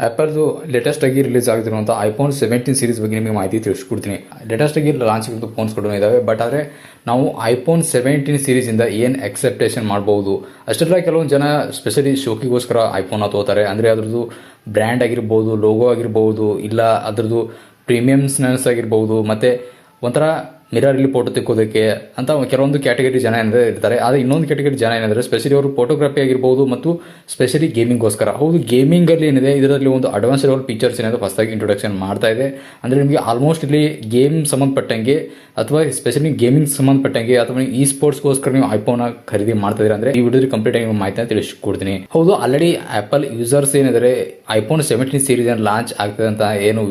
ಆ್ಯಪಲ್ದು latest ಆಗಿ release ಆಗಿರುವಂಥ iPhone 17 series ಬಗ್ಗೆ ನಿಮಗೆ ಮಾಹಿತಿ ತಿಳಿಸ್ಕೊಡ್ತೀನಿ. ಲೇಟೆಸ್ಟ್ ಆಗಿ ಲಾಂಚ್ ಆಗಿರೋ ಫೋನ್ಸ್ ಕೂಡ ಇದ್ದಾವೆ. ಬಟ್ ಆದರೆ ನಾವು ಐಫೋನ್ 17 ಸೀರೀಸಿಂದ ಏನು ಎಕ್ಸೆಪ್ಟೇಷನ್ ಮಾಡ್ಬೋದು, ಅಷ್ಟೆಲ್ಲ ಕೆಲವೊಂದು ಜನ ಸ್ಪೆಷಲಿ ಶೋಕಿಗೋಸ್ಕರ ಐಫೋನ್ ತಗೋತಾರೆ. ಅಂದರೆ ಅದ್ರದ್ದು ಬ್ರ್ಯಾಂಡ್ ಆಗಿರ್ಬೋದು, ಲೋಗೋ ಆಗಿರ್ಬೋದು, ಇಲ್ಲ ಅದ್ರದ್ದು ಪ್ರೀಮಿಯಮ್ಸ್ನೆಸ್ ಆಗಿರ್ಬೋದು, ಮತ್ತು ಒಂಥರ ಮಿರರಲ್ಲಿ ಫೋಟೋ ತೆಕ್ಕೋದಕ್ಕೆ ಅಂತ ಕೆಲವೊಂದು ಕ್ಯಾಟಗರಿ ಜನ ಏನಾದರೆ ಇರ್ತಾರೆ. ಆದರೆ ಇನ್ನೊಂದು ಕ್ಯಾಟಗರಿ ಜನ ಏನಾದರೆ ಸ್ಪೆಷಲಿ ಅವರು ಫೋಟೋಗ್ರಫಿ ಆಗಿರ್ಬೋದು ಮತ್ತು ಸ್ಪೆಷಲಿ ಗೇಮಿಂಗ್ಗೋಸ್ಕರ. ಹೌದು, ಗೇಮಿಂಗಲ್ಲಿ ಏನಿದೆ ಇದರಲ್ಲಿ ಒಂದು ಅಡ್ವಾನ್ಸ್ ಲೆವೆಲ್ ಫೀಚರ್ಸ್ ಏನಾದರೂ ಹೊಸದಾಗಿ ಇಂಟ್ರೊಡಕ್ಷನ್ ಮಾಡ್ತಾ ಇದೆ. ಅಂದರೆ ನಿಮಗೆ ಆಲ್ಮೋಸ್ಟ್ ಇಲ್ಲಿ ಗೇಮ್ ಸಂಬಂಧಪಟ್ಟಂಗೆ ಅಥವಾ ಸ್ಪೆಷಲಿ ಗೇಮಿಂಗ್ ಸಂಬಂಧಪಟ್ಟಂಗೆ ಅಥವಾ ಈ ಸ್ಪೋರ್ಟ್ಸ್ಗೋಸ್ಕರ ನೀವು ಐಫೋನ್ ಖರೀದಿ ಮಾಡ್ತಾ ಇದ್ದೀರಾ ಅಂದರೆ ಈ ವಿಡಿಯೋದಲ್ಲಿ ಕಂಪ್ಲೀಟ್ ಆಗಿ ಮಾಹಿತಿನ ತಿಳಿಸ್ಕೊಡ್ತೀನಿ. ಹೌದು, ಆಲ್ರೆಡಿ ಆ್ಯಪಲ್ ಯೂಸರ್ಸ್ ಏನಿದ್ದಾರೆ ಐಫೋನ್ 17 ಸೀರೀಸ್ ಏನು ಲಾಂಚ್ ಆಗ್ತದೆ ಅಂತ ಏನು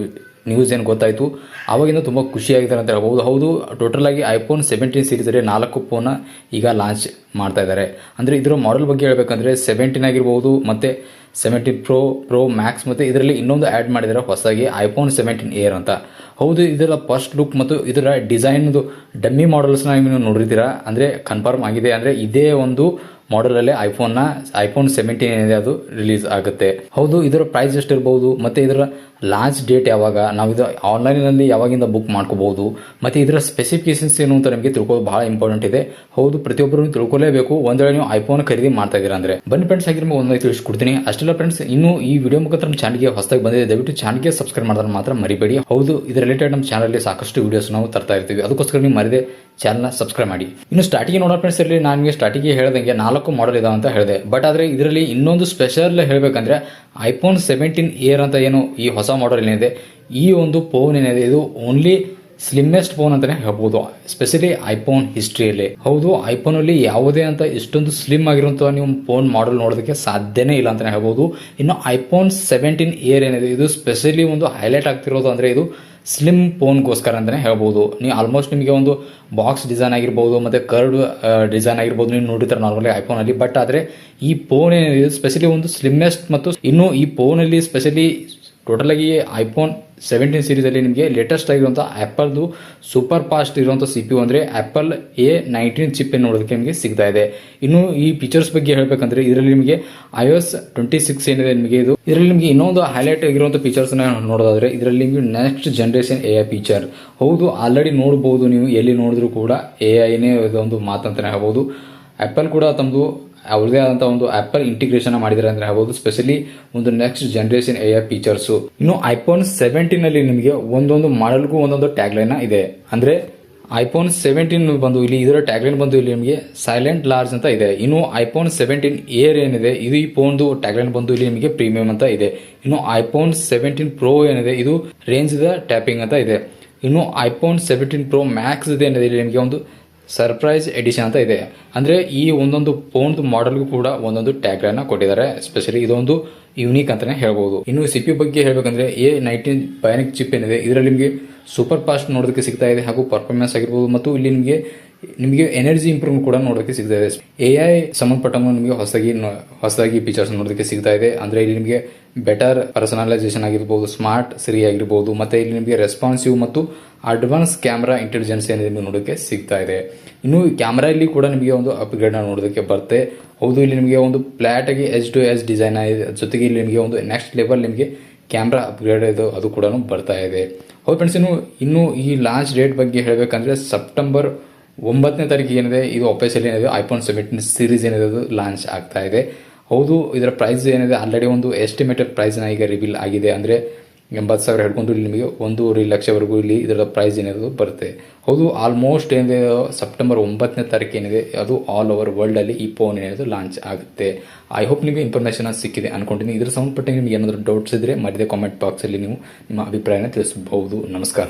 ನ್ಯೂಸ್ ಏನು ಗೊತ್ತಾಯಿತು ಆವಾಗಿಂದ ತುಂಬ ಖುಷಿಯಾಗಿದ್ದಾರೆ ಅಂತ ಹೇಳ್ಬೋದು. ಹೌದು, ಟೋಟಲ್ ಆಗಿ ಐಫೋನ್ 17 ಸೀರೀಸಲ್ಲಿ 4 ಫೋನ್ ಈಗ ಲಾಂಚ್ ಮಾಡ್ತಾ ಇದ್ದಾರೆ. ಅಂದರೆ ಇದರ ಮಾಡೆಲ್ ಬಗ್ಗೆ ಹೇಳಬೇಕಂದ್ರೆ 17 ಆಗಿರ್ಬೋದು, ಮತ್ತು 17 ಪ್ರೋ ಮ್ಯಾಕ್ಸ್, ಮತ್ತು ಇದರಲ್ಲಿ ಇನ್ನೊಂದು ಆ್ಯಡ್ ಮಾಡಿದ್ದಾರೆ ಹೊಸದಾಗಿ ಐಫೋನ್ 17 ಏರ್ ಅಂತ. ಹೌದು, ಇದರ ಫಸ್ಟ್ ಲುಕ್ ಮತ್ತು ಇದರ ಡಿಸೈನ್ದು ಡಮ್ಮಿ ಮಾಡೆಲ್ಸ್ನ ನೀವು ನೋಡಿರ್ತೀರಾ. ಅಂದರೆ ಕನ್ಫರ್ಮ್ ಆಗಿದೆ, ಅಂದರೆ ಇದೇ ಒಂದು ಮಾಡೆಲಲ್ಲೇ ಐಫೋನ್ 17 ಏನಿದೆ ಅದು ರಿಲೀಸ್ ಆಗುತ್ತೆ. ಹೌದು, ಇದರ ಪ್ರೈಸ್ ಎಷ್ಟಿರ್ಬೋದು ಮತ್ತು ಇದರ ಲಾಂಚ್ ಡೇಟ್ ಯಾವಾಗ, ನಾವು ಇದು ಆನ್ಲೈನಲ್ಲಿ ಯಾವಾಗಿಂದ ಬುಕ್ ಮಾಡ್ಕೋಬಹುದು, ಮತ್ತು ಇದರ ಸ್ಪೆಸಿಫಿಕೇಶನ್ಸ್ ಏನು ಅಂತ ನಿಮಗೆ ತಿಳ್ಕೊಳ್ಳೋದು ಬಹಳ ಇಂಪಾರ್ಟೆಂಟ್ ಇದೆ. ಹೌದು, ಪ್ರತಿಯೊಬ್ಬರು ತಿಳ್ಕೊಳ್ಳೇಬೇಕು ಒಂದು ವೇಳೆ ನೀವು ಐಫೋನ್ ಖರೀದಿ ಮಾಡ್ತಾ ಇದ್ದೀರಾ ಅಂದರೆ. ಬನ್ನಿ ಫ್ರೆಂಡ್ಸ್, ಹಾಗೆ ನಿಮಗೆ ಒಂದು ತಿಳಿಸ್ಕೊಡ್ತೀನಿ. ಅಷ್ಟೆಲ್ಲ ಫ್ರೆಂಡ್ಸ್, ಇನ್ನು ಈ ವಿಡಿಯೋ ಮುಖಾಂತರ ನಮ್ಮ ಚಾನಲ್ಗೆ ಹೊಸದಾಗಿ ಬಂದಿದೆ, ದಯವಿಟ್ಟು ಚಾನಲ್ಗೆ ಸಬ್ಸ್ಕ್ರೈಬ್ ಮಾಡೋದನ್ನು ಮಾತ್ರ ಮರಿಬೇಡಿ. ಹೌದು, ಇದರ ರಿಲೇಟೆಡ್ ನಮ್ಮ ಚಾನಲಲ್ಲಿ ಸಾಕಷ್ಟು ವಿಡಿಯೋಸ್ ನಾವು ತರ್ತಾ ಇರ್ತೀವಿ, ಅದಕ್ಕೋಸ್ಕರ ನೀವು ಮರಿದೆ ಚಾನಲ್ನ ಸಬ್ಸ್ಕ್ರೈಬ್ ಮಾಡಿ. ಇನ್ನು ಸ್ಟಾರ್ಟಿಗೆ ನೋಡೋ ಫ್ರೆಂಡ್ಸ್, ಇಲ್ಲಿ ನಾನು ನಿಮಗೆ ಸ್ಟಾರ್ಟಿಗೆ ಹೇಳ್ದಂಗೆ 4 ಮಾಡೆಲ್ ಇದಾವೆ ಅಂತ ಹೇಳಿದೆ. ಬಟ್ ಆದರೆ ಇದರಲ್ಲಿ ಇನ್ನೊಂದು ಸ್ಪೆಷಲ್ ಹೇಳಬೇಕಂದ್ರೆ ಐಫೋನ್ 17 ಏರ್ ಅಂತ ಏನು ಈ ಹೊಸ ಮಾಡೆಲ್ ಏನಿದೆ, ಈ ಒಂದು ಫೋನ್ ಏನಿದೆ ಇದು ಓನ್ಲಿ ಸ್ಲಿಮ್ಮೆಸ್ಟ್ ಫೋನ್ ಅಂತಲೇ ಹೇಳ್ಬೋದು, ಸ್ಪೆಷಲಿ ಐಫೋನ್ ಹಿಸ್ಟ್ರಿಯಲ್ಲಿ. ಹೌದು, ಐಫೋನಲ್ಲಿ ಯಾವುದೇ ಅಂತ ಇಷ್ಟೊಂದು ಸ್ಲಿಮ್ ಆಗಿರುವಂಥ ನೀವು ಫೋನ್ ಮಾಡೆಲ್ ನೋಡೋದಕ್ಕೆ ಸಾಧ್ಯನೇ ಇಲ್ಲ ಅಂತಲೇ ಹೇಳ್ಬೋದು. ಇನ್ನು ಐಫೋನ್ 17 ಏರ್ ಏನಿದೆ ಇದು ಸ್ಪೆಷಲಿ ಒಂದು ಹೈಲೈಟ್ ಆಗ್ತಿರೋದು ಅಂದರೆ ಇದು ಸ್ಲಿಮ್ ಫೋನ್ಗೋಸ್ಕರ ಅಂತಲೇ ಹೇಳ್ಬೋದು. ನೀವು ಆಲ್ಮೋಸ್ಟ್ ನಿಮಗೆ ಒಂದು ಬಾಕ್ಸ್ ಡಿಸೈನ್ ಆಗಿರ್ಬೋದು ಮತ್ತು ಕರ್ವ್ ಡಿಸೈನ್ ಆಗಿರ್ಬೋದು ನೀವು ನೋಡಿರ್ತಾರೆ ನಾರ್ಮಲಿ ಐಫೋನಲ್ಲಿ. ಬಟ್ ಆದರೆ ಈ ಫೋನ್ ಏನಿದೆ ಸ್ಪೆಷಲಿ ಒಂದು ಸ್ಲಿಮ್ಮೆಸ್ಟ್, ಮತ್ತು ಇನ್ನು ಈ ಫೋನಲ್ಲಿ ಸ್ಪೆಷಲಿ ಟೋಟಲ್ ಆಗಿ ಐಫೋನ್ 17 ಸೀರೀಸಲ್ಲಿ ನಿಮಗೆ ಲೇಟೆಸ್ಟ್ ಆಗಿರುವಂಥ ಆ್ಯಪಲ್ದು ಸೂಪರ್ ಫಾಸ್ಟ್ ಇರುವಂಥ CPU ಅಂದರೆ ಆ್ಯಪಲ್ A19 ಚಿಪ್ ನೋಡೋದಕ್ಕೆ ನಿಮಗೆ ಸಿಗ್ತಾ ಇದೆ. ಇನ್ನು ಈ ಫೀಚರ್ಸ್ ಬಗ್ಗೆ ಹೇಳಬೇಕಂದ್ರೆ ಇದರಲ್ಲಿ ನಿಮಗೆ iOS 26 ಏನಿದೆ ನಿಮಗೆ ಇದರಲ್ಲಿ ನಿಮಗೆ ಇನ್ನೊಂದು ಹೈಲೈಟ್ ಆಗಿರುವಂಥ ಫೀಚರ್ಸ್ನ ನೋಡೋದಾದರೆ ಇದರಲ್ಲಿ ನಿಮಗೆ ನೆಕ್ಸ್ಟ್ ಜನರೇಷನ್ AI ಫೀಚರ್. ಹೌದು, ಆಲ್ರೆಡಿ ನೋಡ್ಬೋದು ನೀವು ಎಲ್ಲಿ ನೋಡಿದ್ರೂ ಕೂಡ AIನೇ ಒಂದು ಮಾತಂತಲೇ ಹೇಳ್ಬೋದು. ಆ್ಯಪಲ್ ಕೂಡ ತಮ್ಮದು ಅವ್ರದೇ ಆದಂಥ ಒಂದು ಆ್ಯಪಲ್ ಇಂಟಿಗ್ರೇಷನ್ ಮಾಡಿದ್ದಾರೆ ಅಂದರೆ ಹೇಳ್ಬೋದು, ಸ್ಪೆಷಲಿ ಒಂದು ನೆಕ್ಸ್ಟ್ ಜನರೇಷನ್ AI ಫೀಚರ್ಸು. ಇನ್ನು ಐಫೋನ್ 17ನಲ್ಲಿ ನಿಮಗೆ ಒಂದೊಂದು ಮಾಡೆಲ್ಗೂ ಒಂದೊಂದು ಟ್ಯಾಗ್ಲೈನ್ ಇದೆ. ಅಂದರೆ ಐಫೋನ್ 17 ಬಂದು ಇಲ್ಲಿ ಇದರ ಟ್ಯಾಗ್ಲೈನ್ ಬಂದು ಇಲ್ಲಿ ನಿಮಗೆ ಸೈಲೆಂಟ್ ಲಾರ್ಜ್ ಅಂತ ಇದೆ. ಇನ್ನು ಐಫೋನ್ 17 ಏರ್ ಏನಿದೆ ಇದು ಈ ಫೋನ್ದು ಟ್ಯಾಗ್ಲೈನ್ ಬಂದು ಇಲ್ಲಿ ನಿಮಗೆ ಪ್ರೀಮಿಯಂ ಅಂತ ಇದೆ. ಇನ್ನು ಐಫೋನ್ 17 ಪ್ರೋ ಏನಿದೆ ಇದು ರೇಂಜ್ ದ ಟ್ಯಾಪಿಂಗ್ ಅಂತ ಇದೆ. ಇನ್ನು ಐಫೋನ್ 17 ಪ್ರೋ ಮ್ಯಾಕ್ಸ್ ಏನಿದೆ ಇಲ್ಲಿ ನಿಮಗೆ ಒಂದು ಸರ್ಪ್ರೈಸ್ ಎಡಿಷನ್ ಅಂತ ಇದೆ. ಅಂದರೆ ಈ ಒಂದೊಂದು ಫೋನ್ದು ಮಾಡೆಲ್ಗೂ ಕೂಡ ಒಂದೊಂದು ಟ್ಯಾಗ್ಲೈನ್ ಕೊಟ್ಟಿದ್ದಾರೆ, ಸ್ಪೆಷಲಿ ಇದೊಂದು ಯೂನಿಕ್ ಅಂತಲೇ ಹೇಳ್ಬೋದು. ಇನ್ನು CPU ಬಗ್ಗೆ ಹೇಳಬೇಕಂದ್ರೆ A19 ಬಯಾನಿಕ್ ಚಿಪ್ ಏನಿದೆ ಇದರಲ್ಲಿ ನಿಮಗೆ ಸೂಪರ್ ಫಾಸ್ಟ್ ನೋಡೋದಕ್ಕೆ ಸಿಗ್ತಾ ಇದೆ, ಹಾಗೂ ಪರ್ಫಾರ್ಮೆನ್ಸ್ ಆಗಿರ್ಬೋದು, ಮತ್ತು ಇಲ್ಲಿ ನಿಮಗೆ ಎನರ್ಜಿ ಇಂಪ್ರೂವ್ಮೆಂಟ್ ಕೂಡ ನೋಡೋದಕ್ಕೆ ಸಿಗ್ತಾ ಇದೆ. AI ಸಂಬಂಧಪಟ್ಟಂಗೆ ನಿಮಗೆ ಹೊಸದಾಗಿ ಫೀಚರ್ಸ್ ನೋಡೋದಕ್ಕೆ ಸಿಗ್ತಾ ಇದೆ. ಅಂದರೆ ಇಲ್ಲಿ ನಿಮಗೆ ಬೆಟರ್ ಪರ್ಸನಲೈಸೇಷನ್ ಆಗಿರ್ಬೋದು, ಸ್ಮಾರ್ಟ್ ಸಿರಿ ಆಗಿರ್ಬೋದು, ಮತ್ತು ಇಲ್ಲಿ ನಿಮಗೆ ರೆಸ್ಪಾನ್ಸಿವ್ ಮತ್ತು ಅಡ್ವಾನ್ಸ್ ಕ್ಯಾಮ್ರಾ ಇಂಟೆಲಿಜೆನ್ಸ್ ಏನಿದೆ ನೋಡೋದಕ್ಕೆ ಸಿಗ್ತಾ ಇದೆ. ಇನ್ನು ಕ್ಯಾಮ್ರಾ ಇಲ್ಲಿ ಕೂಡ ನಿಮಗೆ ಒಂದು ಅಪ್ಗ್ರೇಡ್ ನೋಡೋದಕ್ಕೆ ಬರುತ್ತೆ. ಹೌದು, ಇಲ್ಲಿ ನಿಮಗೆ ಒಂದು ಫ್ಲಾಟ್ ಆಗಿ H2H ಡಿಸೈನ್ ಆಗಿದೆ, ಜೊತೆಗೆ ಇಲ್ಲಿ ನಿಮಗೆ ಒಂದು ನೆಕ್ಸ್ಟ್ ಲೆವೆಲ್ ನಿಮಗೆ ಕ್ಯಾಮ್ರಾ ಅಪ್ಗ್ರೇಡ್ ಅದು ಕೂಡ ಬರ್ತಾ ಇದೆ. ಹೌದು ಫ್ರೆಂಡ್ಸ್, ಇನ್ನು ಈ ಲಾಂಚ್ ಡೇಟ್ ಬಗ್ಗೆ ಹೇಳಬೇಕಂದ್ರೆ ಸೆಪ್ಟೆಂಬರ್ 9ನೇ ತಾರೀಕಿಗೆ ಏನಿದೆ ಇದು ಆಫೀಸಿಯಲ್ ಏನಿದೆ ಐಫೋನ್ 17 ಸೀರೀಸ್ ಏನಿದೆ ಅದು ಲಾಂಚ್ ಆಗ್ತಾ ಇದೆ. ಹೌದು, ಇದರ ಪ್ರೈಸ್ ಏನಿದೆ ಆಲ್ರೆಡಿ ಒಂದು ಎಸ್ಟಿಮೇಟೆಡ್ ಪ್ರೈಸ್ನ ಈಗ ರಿವೀಲ್ ಆಗಿದೆ. ಅಂದರೆ 80,000 ಹಿಡ್ಕೊಂಡು ಇಲ್ಲಿ ನಿಮಗೆ 1.5 ಲಕ್ಷವರೆಗೂ ಇಲ್ಲಿ ಇದರ ಪ್ರೈಸ್ ಏನಿದೆ ಬರುತ್ತೆ. ಹೌದು, ಆಲ್ಮೋಸ್ಟ್ ಏನಿದೆ ಸೆಪ್ಟೆಂಬರ್ 9ನೇ ತಾರೀಕು ಏನಿದೆ ಅದು ಆಲ್ ಓವರ್ ವರ್ಲ್ಡಲ್ಲಿ ಈ ಫೋನ್ ಏನಿದೆ ಲಾಂಚ್ ಆಗುತ್ತೆ. ಐ ಹೋಪ್ ನಿಮಗೆ ಇನ್ಫಾರ್ಮೇಷನ್ ಸಿಕ್ಕಿದೆ ಅನ್ಕೊಂತೀನಿ. ಇದರ ಸಂಬಂಧಪಟ್ಟ ನಿಮಗೆ ಏನಾದರೂ ಡೌಟ್ಸ್ ಇದ್ದರೆ ಮಧ್ಯೆ ಕಾಮೆಂಟ್ ಬಾಕ್ಸಲ್ಲಿ ನೀವು ನಿಮ್ಮ ಅಭಿಪ್ರಾಯನ ತಿಳಿಸಬಹುದು. ನಮಸ್ಕಾರ.